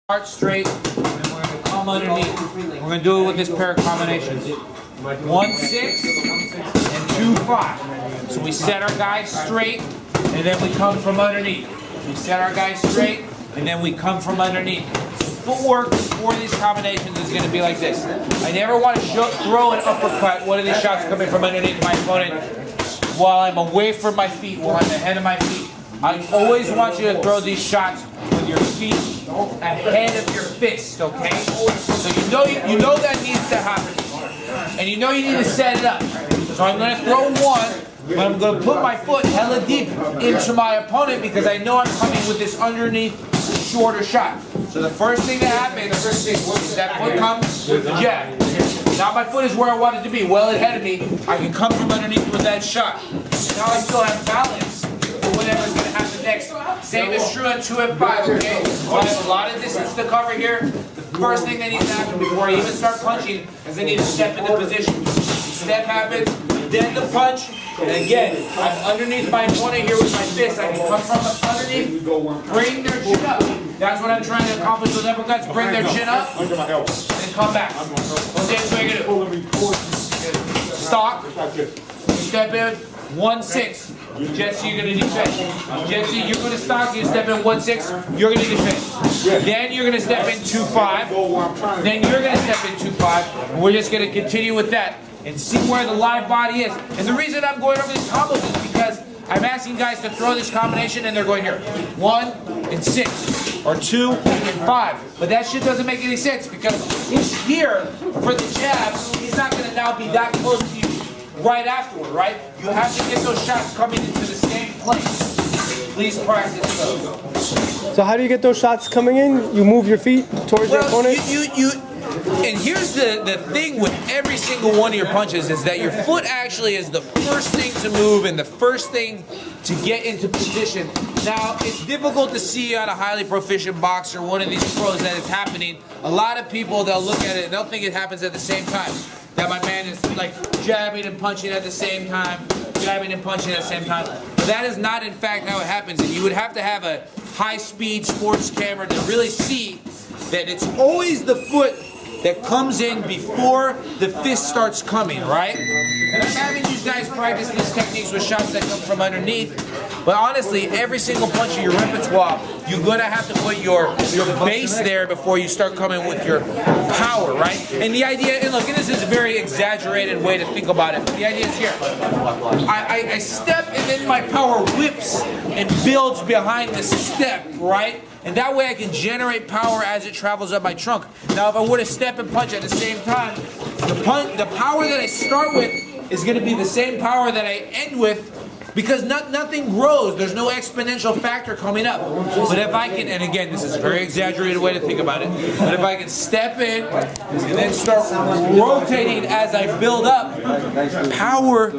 Start straight, and we're going to come underneath. We're going to do it with this pair of combinations. 1-6 and 2-5. So we set our guys straight, and then we come from underneath. We set our guys straight, and then we come from underneath. Footwork for these combinations is going to be like this. I never want to throw an uppercut, one of these shots coming from underneath my opponent, while I'm away from my feet, while I'm ahead of my feet. I always want you to throw these shots with your feet ahead of your fist, okay? So you know that needs to happen. And you know you need to set it up. So I'm going to throw one, but I'm going to put my foot hella deep into my opponent because I know I'm coming with this underneath shorter shot. So the first thing that happens is that foot comes with the jab. Now my foot is where I want it to be, well ahead of me. I can come from underneath with that shot. Now I still have balance for whatever's going to happen next. Same is true at 2 and 5, okay? So I have a lot of distance to cover here. The first thing that needs to happen before I even start punching is I need to step into position. The step happens, then the punch, and again, I'm underneath my opponent here with my fist. I can come from underneath, bring their chin up. That's what I'm trying to accomplish with uppercuts. Bring their chin up, and come back. Okay, so you're going to stock, step in, 1-6. Jesse, you're going to defend. Jesse, you're going to stock, you step in 1-6, you're going to defend. Then you're going to step in 2-5. Then you're going to step in 2-5. And we're just going to continue with that and see where the live body is. And the reason I'm going over these combos is because I'm asking guys to throw this combination and they're going here. 1 and 6, or 2 and 5. But that shit doesn't make any sense because he's here for the jab. He's not going to now be that close to you right afterward, right? You have to get those shots coming into the same place. Please practice those. So how do you get those shots coming in? You move your feet towards your opponent? And here's the thing with every single one of your punches is that your foot actually is the first thing to move and the first thing to get into position. Now, it's difficult to see on a highly proficient boxer, one of these pros, that it's happening. A lot of people, they'll look at it and they'll think it happens at the same time. That my man is like jabbing and punching at the same time, jabbing and punching at the same time. But that is not in fact how it happens. And you would have to have a high-speed sports camera to really see that it's always the foot that comes in before the fist starts coming, right? And I'm having you guys practice these techniques with shots that come from underneath. But honestly, every single punch of your repertoire, you're going to have to put your base there before you start coming with your power, right? And the idea, and look, and this is a very exaggerated way to think about it, but the idea is here. I step and then my power whips and builds behind the step, right? And that way I can generate power as it travels up my trunk. Now if I were to step and punch at the same time, the power that I start with is going to be the same power that I end with because nothing grows. There's no exponential factor coming up. But if I can, and again, this is a very exaggerated way to think about it, but if I can step in and then start rotating as I build up, power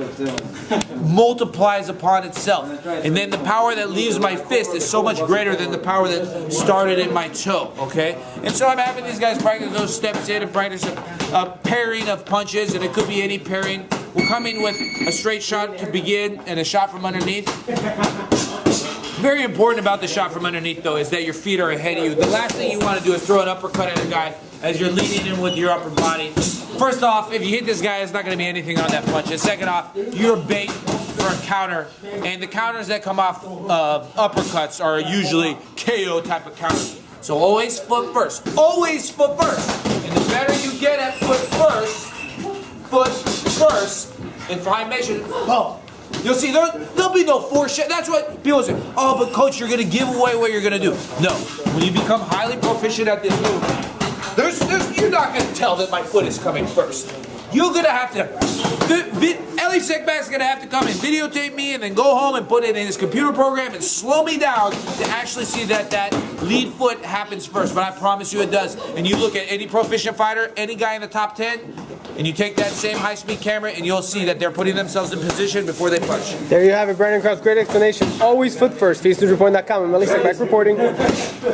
multiplies upon itself. And then the power that leaves my fist is so much greater than the power that started in my toe, okay? And so I'm having these guys practice those steps in and practice a pairing of punches, and it could be any pairing. We'll come in with a straight shot to begin and a shot from underneath. Very important about the shot from underneath, though, is that your feet are ahead of you. The last thing you want to do is throw an uppercut at a guy as you're leaning in with your upper body. First off, if you hit this guy, it's not going to be anything on that punch. And second off, you're bait for a counter. And the counters that come off of uppercuts are usually KO type of counters. So always foot first. Always foot first. And the better you get at foot first, in formation, you'll see there'll be no force shit. That's what people say. Oh, but coach, you're going to give away what you're going to do. No, when you become highly proficient at this move, you're not going to tell that my foot is coming first. You're going to have to, Ellie Sickback's going to have to come and videotape me and then go home and put it in his computer program and slow me down to actually see that lead foot happens first. But I promise you it does. And you look at any proficient fighter, any guy in the top 10, and you take that same high-speed camera and you'll see that they're putting themselves in position before they punch. There you have it, Brandon Krause. Great explanation. Always foot first. EsNewsReport.com. I'm Ellie Sickback reporting.